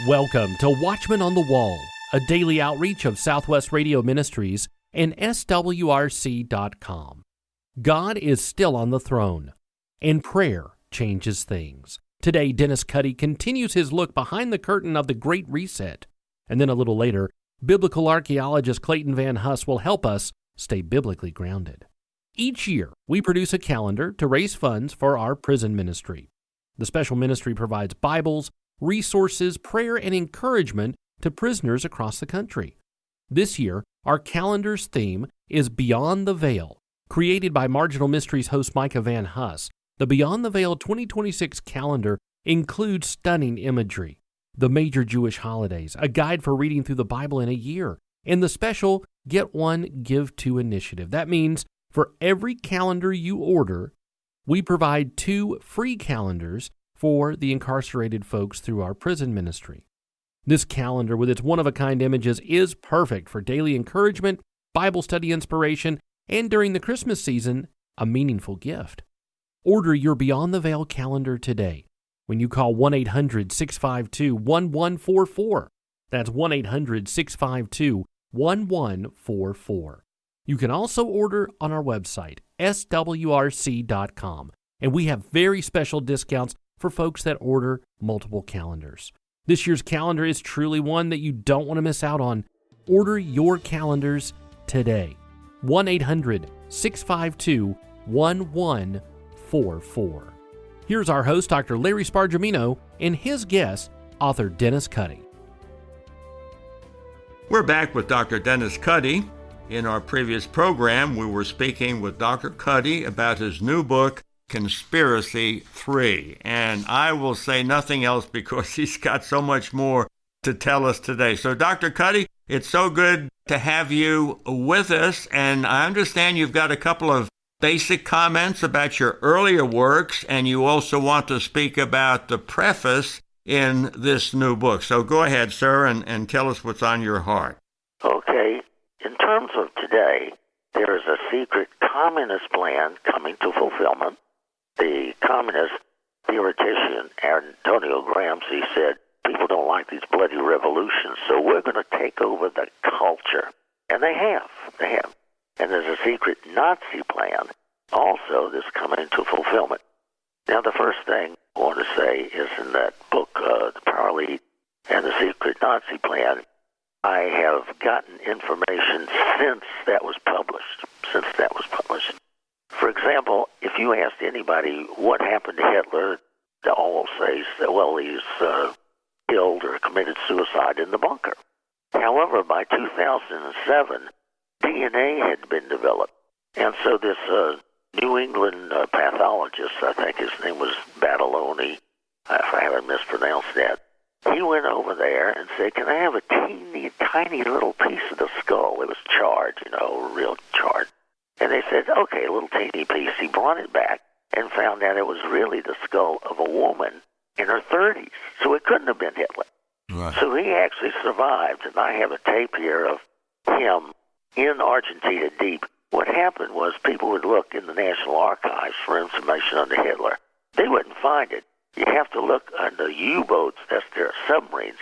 Welcome to Watchman on the Wall, a daily outreach of Southwest Radio Ministries and SWRC.com. God is still on the throne, and prayer changes things. Today, Dennis Cuddy continues his look behind the curtain of the Great Reset. And then a little later, biblical archaeologist Clayton Van Huss will help us stay biblically grounded. Each year, we produce a calendar to raise funds for our prison ministry. The special ministry provides Bibles, resources, prayer, and encouragement to prisoners across the country. This year, our calendar's theme is Beyond the Veil. Created by Marginal Mysteries host Micah Van Huss, the Beyond the Veil 2026 calendar includes stunning imagery, the major Jewish holidays, a guide for reading through the Bible in a year, and the special Get One, Give Two initiative. That means for every calendar you order, we provide 2 free calendars for the incarcerated folks through our prison ministry. This calendar, with its one-of-a-kind images, is perfect for daily encouragement, Bible study inspiration, and during the Christmas season, a meaningful gift. Order your Beyond the Veil calendar today when you call 1-800-652-1144. That's 1-800-652-1144. You can also order on our website, swrc.com, and we have very special discounts for folks that order multiple calendars. This year's calendar is truly one that you don't want to miss out on. Order your calendars today. 1-800-652-1144. Here's our host, Dr. Larry Spargimino, and his guest, author Dennis Cuddy. We're back with Dr. Dennis Cuddy. In our previous program, we were speaking with Dr. Cuddy about his new book, Conspiracy 3. And I will say nothing else because he's got so much more to tell us today. So, Dr. Cuddy, it's so good to have you with us. And I understand you've got a couple of basic comments about your earlier works, and you also want to speak about the preface in this new book. So go ahead, sir, and tell us what's on your heart. Okay. In terms of today, there is a secret communist plan coming to fulfillment. The communist theoretician Antonio Gramsci said, people don't like these bloody revolutions, so we're going to take over the culture. And they have. And there's a secret Nazi plan also that's coming to fulfillment. Now, the first thing I want to say is in that book, The Power Lead and the Secret Nazi Plan, I have gotten information since that was published. For example, if you asked anybody what happened to Hitler, they'll all say, well, he's killed or committed suicide in the bunker. However, by 2007, DNA had been developed. And so this New England pathologist, I think his name was Badaloni, if I haven't mispronounced that, he went over there and said, can I have a teeny, tiny little piece of the skull? It was charred, real charred. And they said, okay, a little teeny piece. He brought it back and found out it was really the skull of a woman in her 30s. So it couldn't have been Hitler. Right. So he actually survived, and I have a tape here of him in Argentina deep. What happened was people would look in the National Archives for information on Hitler. They wouldn't find it. You have to look on the U-boats, that's their submarines.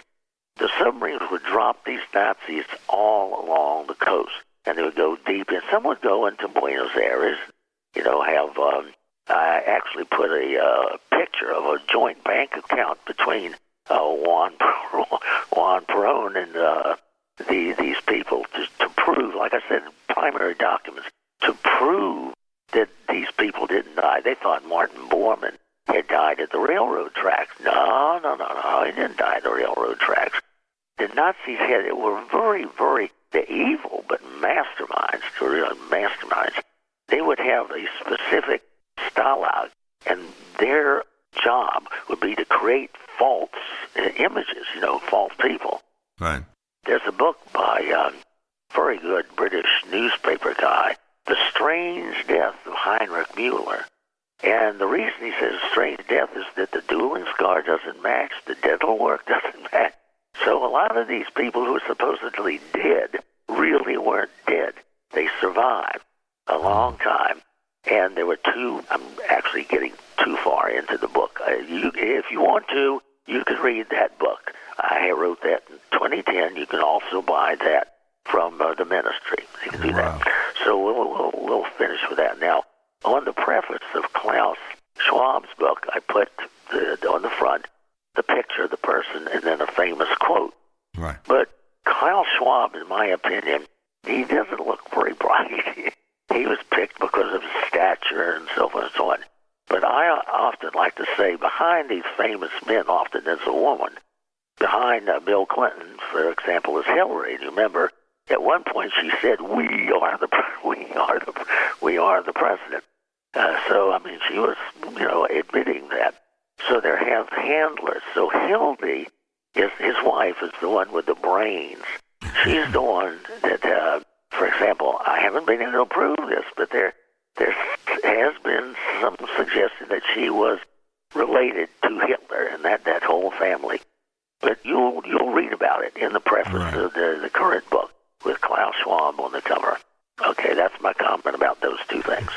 The submarines would drop these Nazis all along the coast, and they would go deep in. Some would go into Buenos Aires, I actually put a picture of a joint bank account between Juan Perón and these people to prove, like I said, primary documents, to prove that these people didn't die. They thought Martin Bormann had died at the railroad tracks. No, he didn't die at the railroad tracks. The Nazis were very, very, the evil, but masterminds, they would have a specific stalag, and their job would be to create false images, false people. Right. There's a book by a very good British newspaper guy, The Strange Death of Heinrich Müller. And the reason he says strange death is that the dueling scar doesn't match, the dental work doesn't match. So a lot of these people who are supposedly dead really weren't dead. They survived a long time. And there were 2, I'm actually getting too far into the book. If you want to, you can read that book. I wrote that in 2010. You can also buy that from the ministry. You can do that. So we'll finish with that. Now, on the preface of Klaus Schwab's book, I put on the front the picture of the person and then a famous quote. Right. But Klaus Schwab, in my opinion, he doesn't look very bright. He was picked because of his stature and so forth and so on. But I often like to say behind these famous men often is a woman. Behind Bill Clinton, for example, is Hillary. You remember, at one point she said, "We are the president." So I mean, she was, admitting that. So they have handlers. So Hildy, his wife, is the one with the brains. She's the one that, for example, I haven't been able to prove this, but there has been some suggestion that she was related to Hitler and that whole family. But you'll read about it in the preface of the current book with Klaus Schwab on the cover. Okay, that's my comment about those two things.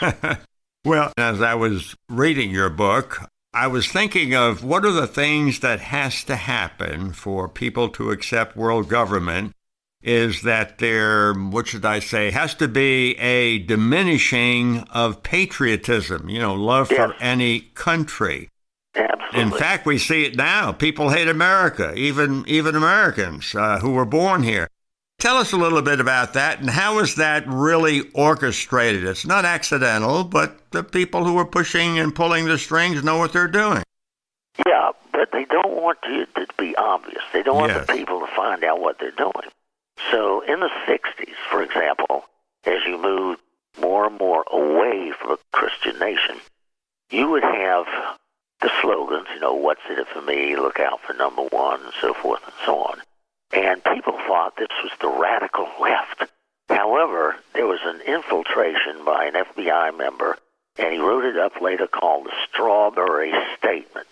Well, as I was reading your book, I was thinking of what are the things that has to happen for people to accept world government is that there, has to be a diminishing of patriotism, love for any country. Absolutely. In fact, we see it now. People hate America, even Americans who were born here. Tell us a little bit about that, and how is that really orchestrated? It's not accidental, but the people who are pushing and pulling the strings know what they're doing. Yeah, but they don't want it to be obvious. They don't want the people to find out what they're doing. So in the 60s, for example, as you moved more and more away from a Christian nation, you would have the slogans, what's in it for me, look out for number one, and so forth and so on. And people thought this was the radical left. However, there was an infiltration by an FBI member, and he wrote it up later called the Strawberry Statement.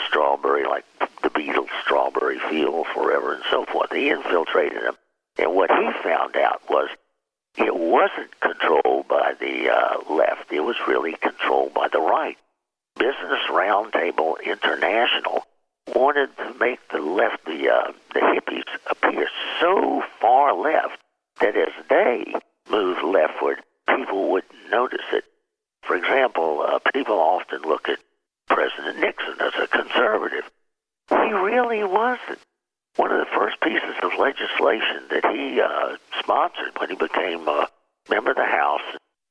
Strawberry, like the Beatles, Strawberry Field Forever, and so forth. He infiltrated him. And what he found out was it wasn't controlled by the left. It was really controlled by the right. Business Roundtable International wanted to make the left, the hippies, appear so far left that as they moved leftward, people would notice it. For example, people often look at President Nixon as a conservative. He really wasn't. One of the first pieces of legislation that he sponsored when he became a member of the House,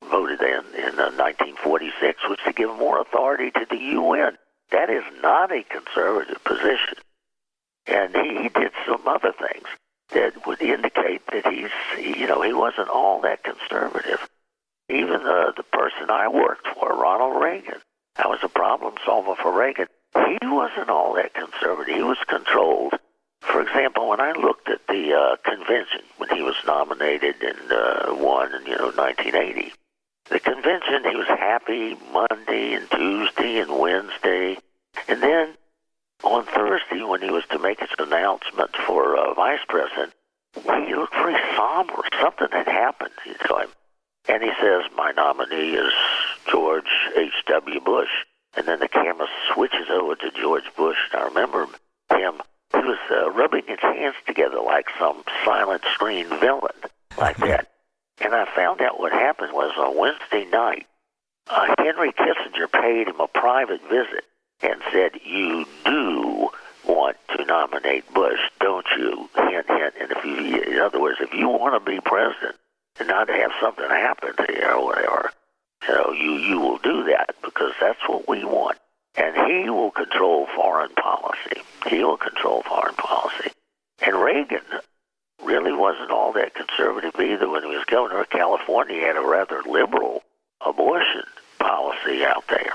voted in 1946, was to give more authority to the UN. That is not a conservative position. And he did some other things that would indicate that he wasn't all that conservative. Even the person I worked for, Ronald Reagan, I was a problem solver for Reagan. He wasn't all that conservative. He was controlled. For example, when I looked at the convention, when he was nominated and won in 1980, the convention, he was happy Monday and Tuesday and Wednesday. And then on Thursday, when he was to make his announcement for vice president, he looked very somber. Something had happened to him. And he says, "My nominee is George H.W. Bush." And then the camera switches over to George Bush. And I remember him. He was rubbing his hands together like some silent screen villain, like that. And I found out what happened was on Wednesday night, Henry Kissinger paid him a private visit and said, "You do want to nominate Bush, don't you?" Hint, hint. And in other words, if you want to be president and not have something happen to you or whatever, you will do that because that's what we want. And he will control foreign policy. He will control foreign policy. And Reagan really wasn't all that conservative either. When he was governor of California, he had a rather liberal abortion policy out there.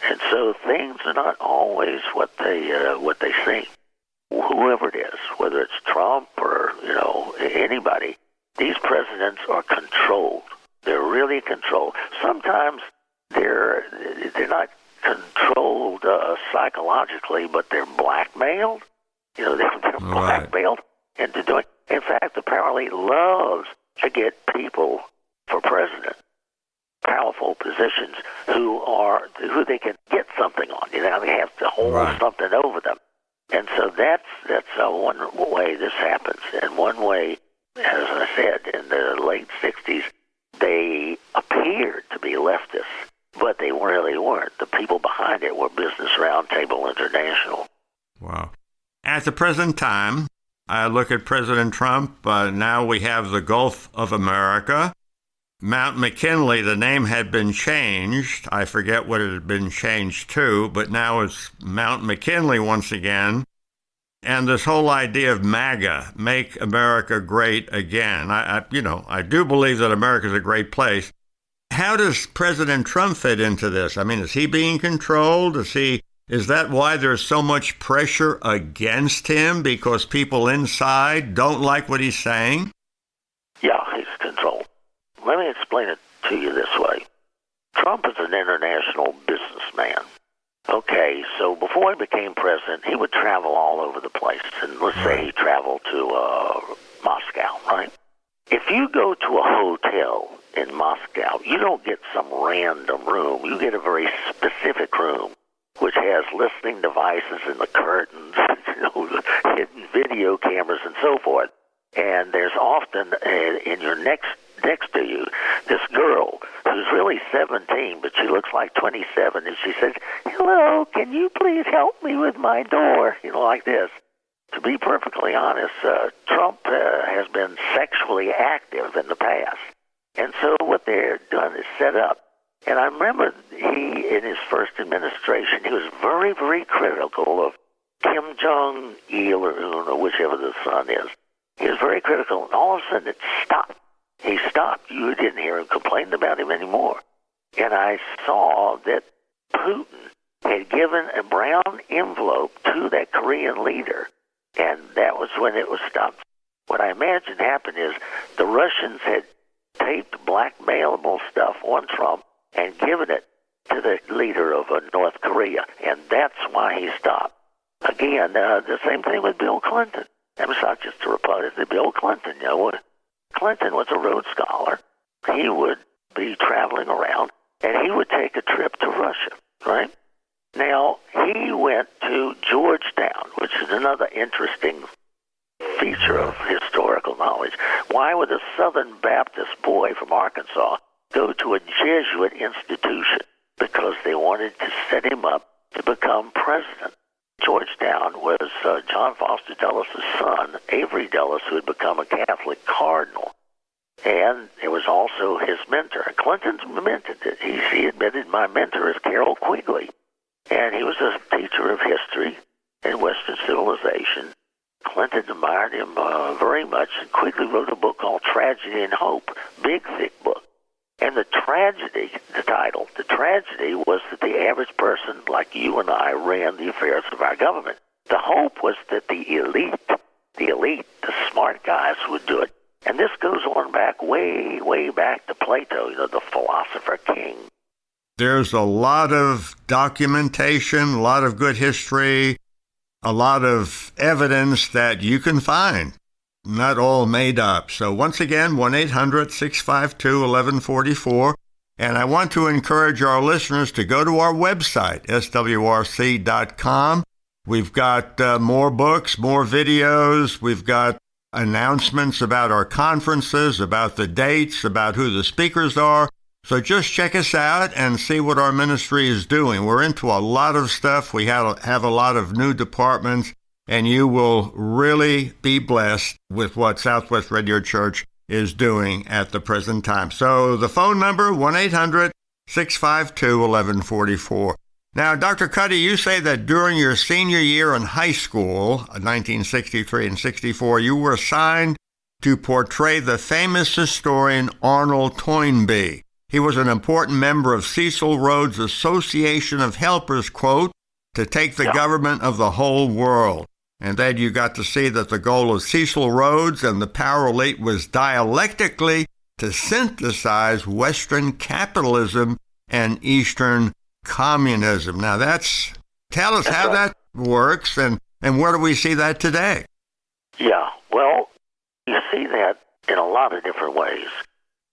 And so things are not always what they seem. Whoever it is, whether it's Trump or anybody, these presidents are controlled. They're really controlled. Sometimes they're not controlled psychologically, but they're blackmailed. They're blackmailed into doing. In fact, apparently loves to get people for president, powerful positions who they can get something on. They have to hold something over them. And so that's one way this happens. And one way, as I said, in the late 60s, they appeared to be leftists, but they really weren't. The people behind it were Business Roundtable International. Wow. At the present time, I look at President Trump. Now we have the Gulf of America. Mount McKinley, the name had been changed. I forget what it had been changed to, but now it's Mount McKinley once again. And this whole idea of MAGA, Make America Great Again. I do believe that America is a great place. How does President Trump fit into this? I mean, is he being controlled? Is that why there's so much pressure against him, because people inside don't like what he's saying? Yeah, he's controlled. Let me explain it to you this way. Trump is an international businessman. Okay, so before he became president, he would travel all over the place. And let's say he traveled to Moscow, right? If you go to a hotel in Moscow, you don't get some random room. You get a very specific room, which has listening devices in the curtains, hidden video cameras, and so forth. And there's often in your next to you this girl who's really 17, but she looks like 27, and she says, "Hello, can you please help me with my door?" Like this. To be perfectly honest, Trump has been sexually active in the past. And so what they're done is set up. And I remember in his first administration, he was very, very critical of Kim Jong-il or whichever the son is. He was very critical, and all of a sudden it stopped. He stopped. You didn't hear him complain about him anymore. And I saw that Putin had given a brown envelope to that Korean leader, and that was when it was stopped. What I imagine happened is the Russians had taped blackmailable stuff on Trump and given it to the leader of North Korea, and that's why he stopped. Again, the same thing with Bill Clinton. That was not just a Republican. Bill Clinton, Clinton was a Rhodes Scholar. He would be traveling around, and he would take a trip to Russia, right? Now, he went to Georgetown, which is another interesting feature of historical knowledge. Why would a Southern Baptist boy from Arkansas go to a Jesuit institution? Because they wanted to set him up to become president. Georgetown was John Foster Dulles' son, Avery Dulles, who had become a Catholic cardinal. And it was also his mentor. Clinton admitted it. He admitted, my mentor is Carroll Quigley. And he was a teacher of history and Western civilization. Clinton admired him very much, and Quigley wrote a book called Tragedy and Hope, big, thick book. And the tragedy was that the average person like you and I ran the affairs of our government. The hope was that the elite, the smart guys would do it. And this goes on back, way, way back to Plato, the philosopher king. There's a lot of documentation, a lot of good history, a lot of evidence that you can find. Not all made up. So once again, 1-800-652-1144. And I want to encourage our listeners to go to our website, swrc.com. We've got more books, more videos. We've got announcements about our conferences, about the dates, about who the speakers are. So just check us out and see what our ministry is doing. We're into a lot of stuff. We have a lot of new departments, and you will really be blessed with what Southwest Radio Church is doing at the present time. So the phone number, 1-800-652-1144. Now, Dr. Cuddy, you say that during your senior year in high school, 1963 and 64, you were assigned to portray the famous historian Arnold Toynbee. He was an important member of Cecil Rhodes' Association of Helpers, quote, to take the government of the whole world. And then you got to see that the goal of Cecil Rhodes and the power elite was dialectically to synthesize Western capitalism and Eastern communism. Now tell us how that works, and where do we see that today? Yeah, well, you see that in a lot of different ways.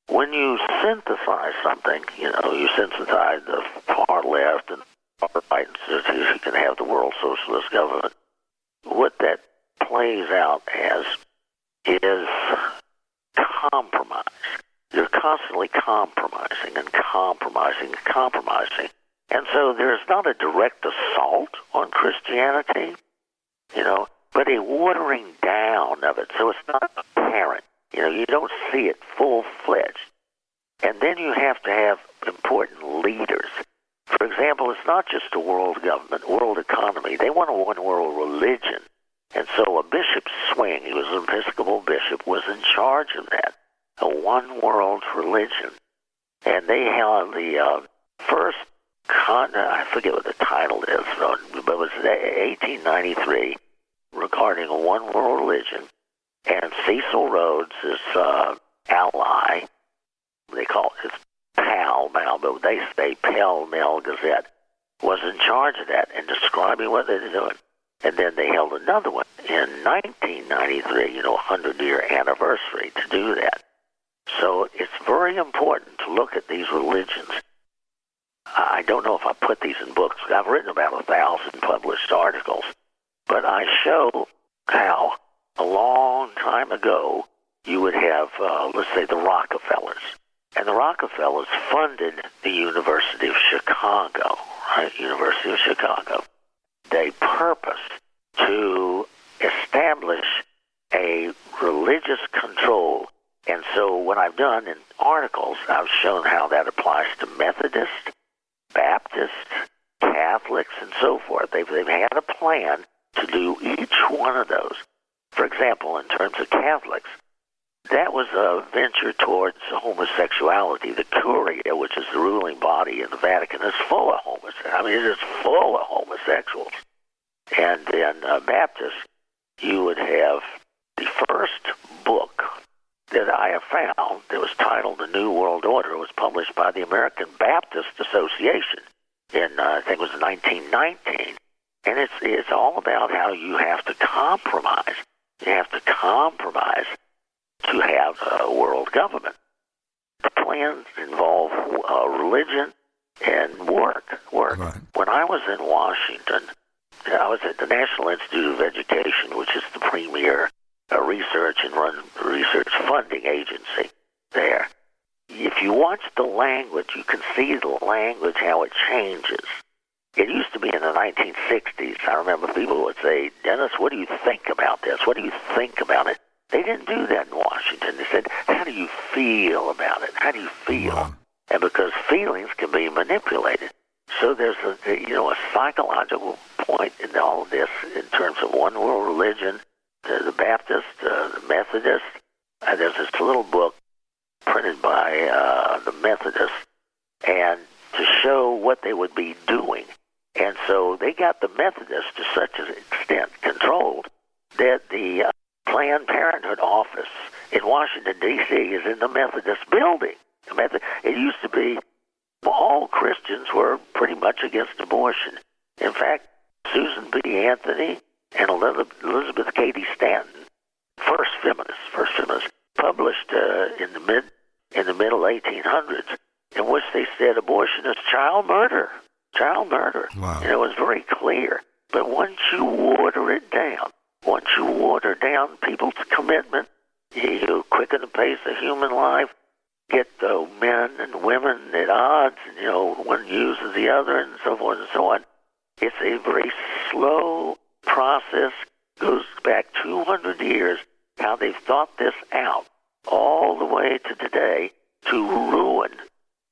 When you synthesize something, you synthesize the far left and far right, and you can have the world socialist government. what that plays out as is compromise. You're constantly compromising and compromising and compromising. And so there's not a direct assault on Christianity, but a watering down of it. So it's not apparent. You don't see it full-fledged. And then you have to have important leaders. For example, it's not just a world government, world economy. They want a one-world religion. And so a bishop swing, he was an Episcopal bishop, was in charge of that, a one-world religion. And they held the first, I forget what the title is, but it was 1893, regarding a one-world religion. And Cecil Rhodes, his ally, they call it his pal now, but they say Pell Mell Gazette, was in charge of that and describing what they were doing. And then they held another one in 1993, 100-year anniversary to do that. So it's very important to look at these religions. I don't know if I put these in books. I've written about 1,000 published articles, but I show how a long time ago you would have, let's say, the Rockefellers. And the Rockefellers funded the University of Chicago, right? University of Chicago. They purposed to establish a religious control. And so what I've done in articles, I've shown how that applies to Methodists, Baptists, Catholics, and so forth. They've had a plan to do each one of those. For example, in terms of Catholics, that was a venture towards homosexuality. The Curia, which is the ruling body in the Vatican, is full of homosexuals. I mean, it is full of homosexuals. And then Baptists, you would have the first book that I have found that was titled The New World Order. It was published by the American Baptist Association in, I think it was 1919. And it's all about how you have to compromise. You have to compromise to have a world government. The plans involve religion and work. Right. When I was in Washington, I was at the National Institute of Education, which is the premier research and research funding agency there. If you watch the language, you can see the language, how it changes. It used to be in the 1960s. I remember people would say, Dennis, what do you think about this? What do you think about it? They didn't do that in Washington. They said, how do you feel about it? How do you feel? Wow. And because feelings can be manipulated. So there's a psychological point in all of this in terms of one world religion, the Baptist, the Methodist. There's this little book printed by the Methodists, and to show what they would be doing. And so they got the Methodists to such an extent controlled that the Planned Parenthood office in Washington, D.C. is in the Methodist building. It used to be all Christians were pretty much against abortion. In fact, Susan B. Anthony and Elizabeth Cady Stanton, first feminists, published in the middle 1800s, in which they said abortion is child murder. Wow. And it was very clear. But once you water it down, people's commitment, you quicken the pace of human life, get the men and women at odds, and, one uses the other, and so forth and so on. It's a very slow process, goes back 200 years, how they've thought this out, all the way to today, to ruin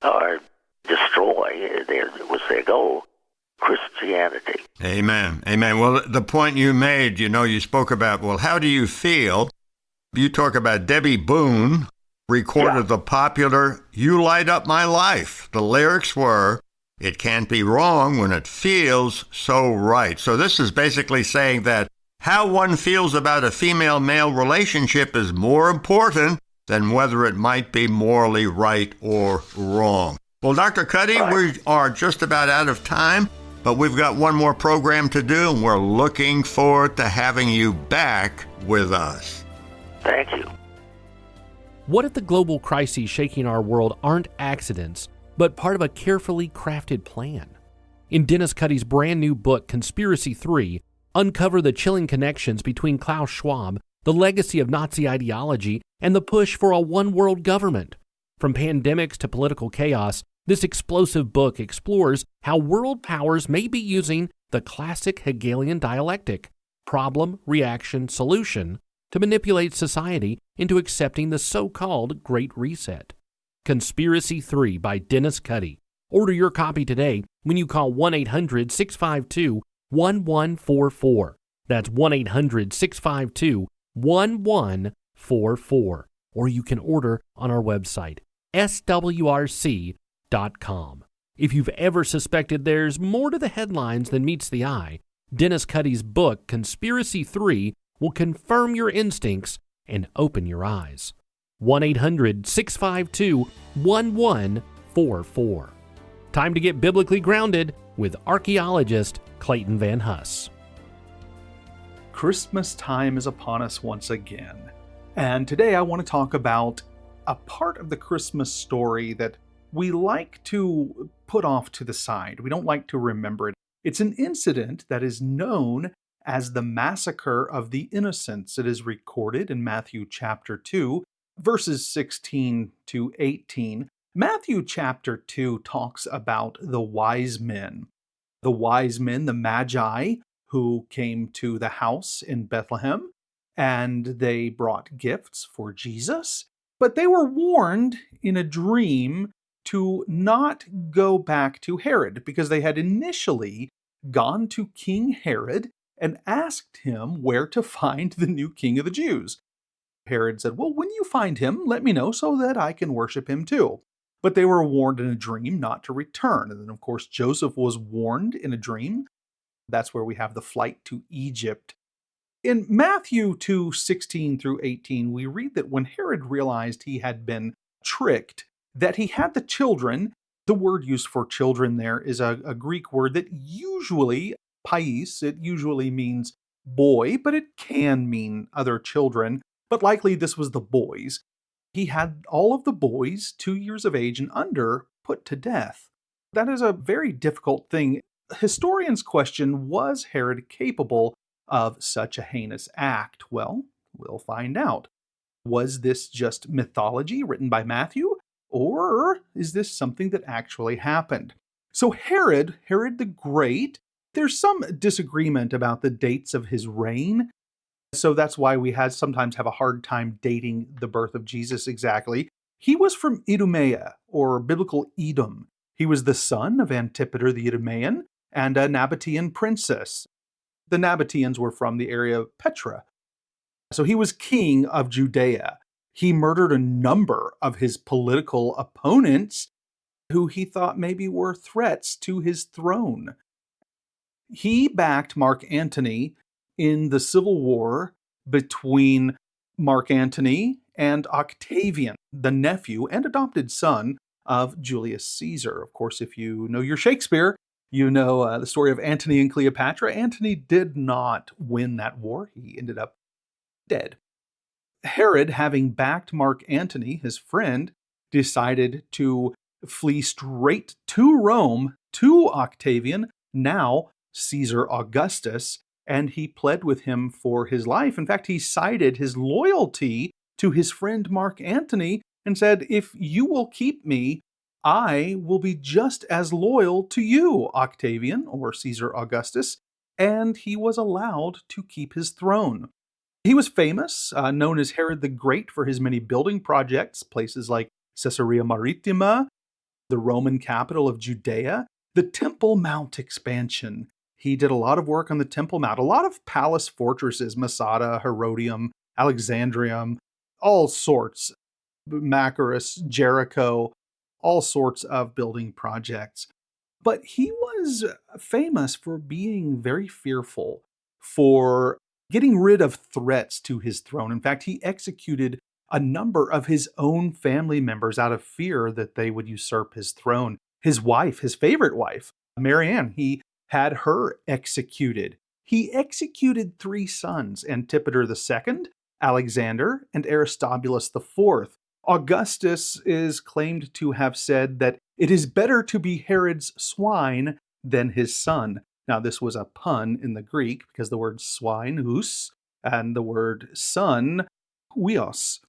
or destroy, was their goal, Christianity. Amen. Well, the point you made, you spoke about, well, how do you feel? You talk about Debbie Boone recorded the popular You Light Up My Life. The lyrics were, it can't be wrong when it feels so right. So this is basically saying that how one feels about a female-male relationship is more important than whether it might be morally right or wrong. Well, Dr. Cuddy, we are just about out of time, but we've got one more program to do, and we're looking forward to having you back with us. Thank you. What if the global crises shaking our world aren't accidents, but part of a carefully crafted plan? In Dennis Cuddy's brand new book, Conspiracy 3, Uncover the chilling connections between Klaus Schwab, the legacy of Nazi ideology, and the push for a one-world government. From pandemics to political chaos, this explosive book explores how world powers may be using the classic Hegelian dialectic, problem, reaction, solution, to manipulate society into accepting the so-called Great Reset. Conspiracy 3 by Dennis Cuddy. Order your copy today when you call 1-800-652-1144. That's 1-800-652-1144. Or you can order on our website, swrc.com. If you've ever suspected there's more to the headlines than meets the eye, Dennis Cuddy's book, Conspiracy 3, will confirm your instincts and open your eyes. 1-800-652-1144. Time to get biblically grounded with archaeologist Clayton Van Huss. Christmas time is upon us once again. And today I want to talk about a part of the Christmas story that we like to put off to the side. We don't like to remember it. It's an incident that is known as the Massacre of the Innocents. It is recorded in Matthew chapter 2, verses 16 to 18. Matthew chapter 2 talks about the wise men. The wise men, the Magi, who came to the house in Bethlehem, and they brought gifts for Jesus. But they were warned in a dream to not go back to Herod, because they had initially gone to King Herod and asked him where to find the new king of the Jews. Herod said, well, when you find him, let me know so that I can worship him too. But they were warned in a dream not to return. And then, of course, Joseph was warned in a dream. That's where we have the flight to Egypt. In Matthew 2:16 through 18, we read that when Herod realized he had been tricked, that he had the children. The word used for children there is a Greek word that usually, pais, it usually means boy, but it can mean other children. But likely this was the boys. He had all of the boys, 2 years of age and under, put to death. That is a very difficult thing. Historians question, was Herod capable of such a heinous act? Well, we'll find out. Was this just mythology written by Matthew? Or is this something that actually happened? So Herod the Great, there's some disagreement about the dates of his reign. So that's why we sometimes have a hard time dating the birth of Jesus exactly. He was from Idumea, or biblical Edom. He was the son of Antipater the Idumean and a Nabatean princess. The Nabateans were from the area of Petra. So he was king of Judea. He murdered a number of his political opponents who he thought maybe were threats to his throne. He backed Mark Antony in the civil war between Mark Antony and Octavian, the nephew and adopted son of Julius Caesar. Of course, if you know your Shakespeare, you know the story of Antony and Cleopatra. Antony did not win that war. He ended up dead. Herod, having backed Mark Antony, his friend, decided to flee straight to Rome, to Octavian, now Caesar Augustus, and he pled with him for his life. In fact, he cited his loyalty to his friend Mark Antony and said, if you will keep me, I will be just as loyal to you, Octavian, or Caesar Augustus, and he was allowed to keep his throne. He was famous, known as Herod the Great, for his many building projects, places like Caesarea Maritima, the Roman capital of Judea, the Temple Mount expansion. He did a lot of work on the Temple Mount, a lot of palace fortresses, Masada, Herodium, Alexandrium, all sorts, Machaerus, Jericho, all sorts of building projects. But he was famous for being very fearful, for getting rid of threats to his throne. In fact, he executed a number of his own family members out of fear that they would usurp his throne. His wife, his favorite wife, Marianne, he had her executed. He executed 3 sons, Antipater II, Alexander, and Aristobulus IV. Augustus is claimed to have said that it is better to be Herod's swine than his son. Now, this was a pun in the Greek because the word swine, hus, and the word son, huios.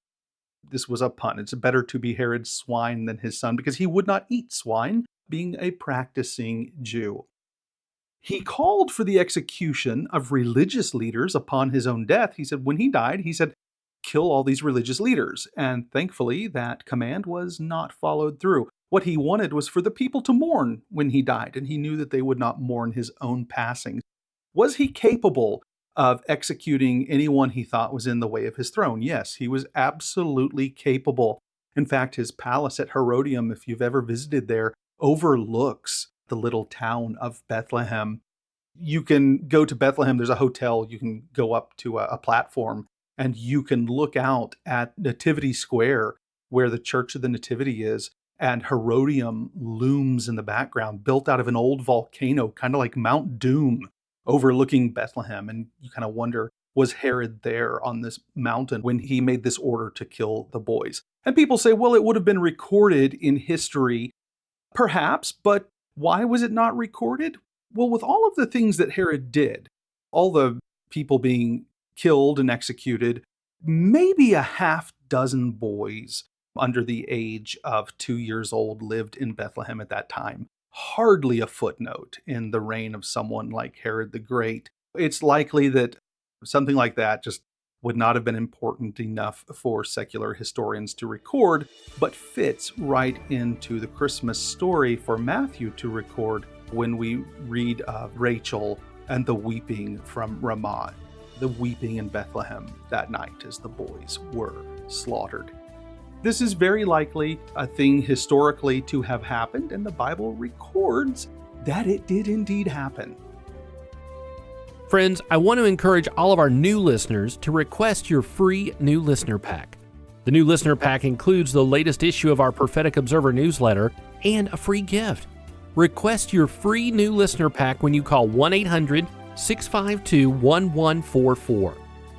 This was a pun. It's better to be Herod's swine than his son because he would not eat swine, being a practicing Jew. He called for the execution of religious leaders upon his own death. He said, when he died, he said, kill all these religious leaders. And thankfully, that command was not followed through. What he wanted was for the people to mourn when he died, and he knew that they would not mourn his own passing. Was he capable of executing anyone he thought was in the way of his throne? Yes, he was absolutely capable. In fact, his palace at Herodium, if you've ever visited there, overlooks the little town of Bethlehem. You can go to Bethlehem, there's a hotel, you can go up to a platform, and you can look out at Nativity Square, where the Church of the Nativity is, and Herodium looms in the background, built out of an old volcano, kind of like Mount Doom, overlooking Bethlehem. And you kind of wonder, was Herod there on this mountain when he made this order to kill the boys? And people say, well, it would have been recorded in history, perhaps, but why was it not recorded? Well, with all of the things that Herod did, all the people being killed and executed, maybe a half dozen boys under the age of 2 years old lived in Bethlehem at that time. Hardly a footnote in the reign of someone like Herod the Great. It's likely that something like that just would not have been important enough for secular historians to record, but fits right into the Christmas story for Matthew to record when we read of Rachel and the weeping from Ramah, the weeping in Bethlehem that night as the boys were slaughtered. This is very likely a thing historically to have happened, and the Bible records that it did indeed happen. Friends, I want to encourage all of our new listeners to request your free new listener pack. The new listener pack includes the latest issue of our Prophetic Observer newsletter and a free gift. Request your free new listener pack when you call 1-800-652-1144.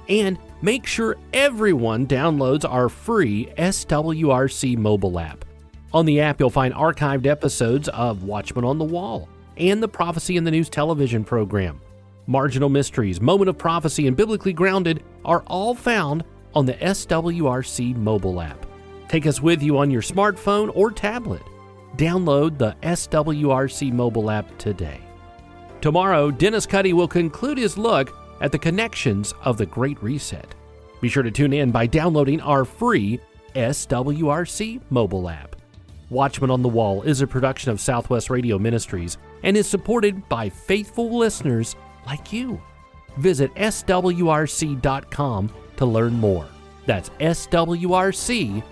And make sure everyone downloads our free SWRC mobile app. On the app, you'll find archived episodes of Watchman on the Wall and the Prophecy in the News television program. Marginal Mysteries, Moment of Prophecy, and Biblically Grounded are all found on the SWRC mobile app. Take us with you on your smartphone or tablet. Download the SWRC mobile app today. Tomorrow, Dennis Cuddy will conclude his look at the connections of the Great Reset. Be sure to tune in by downloading our free SWRC mobile app. Watchman on the Wall is a production of Southwest Radio Ministries and is supported by faithful listeners like you. Visit swrc.com to learn more. That's swrc.com.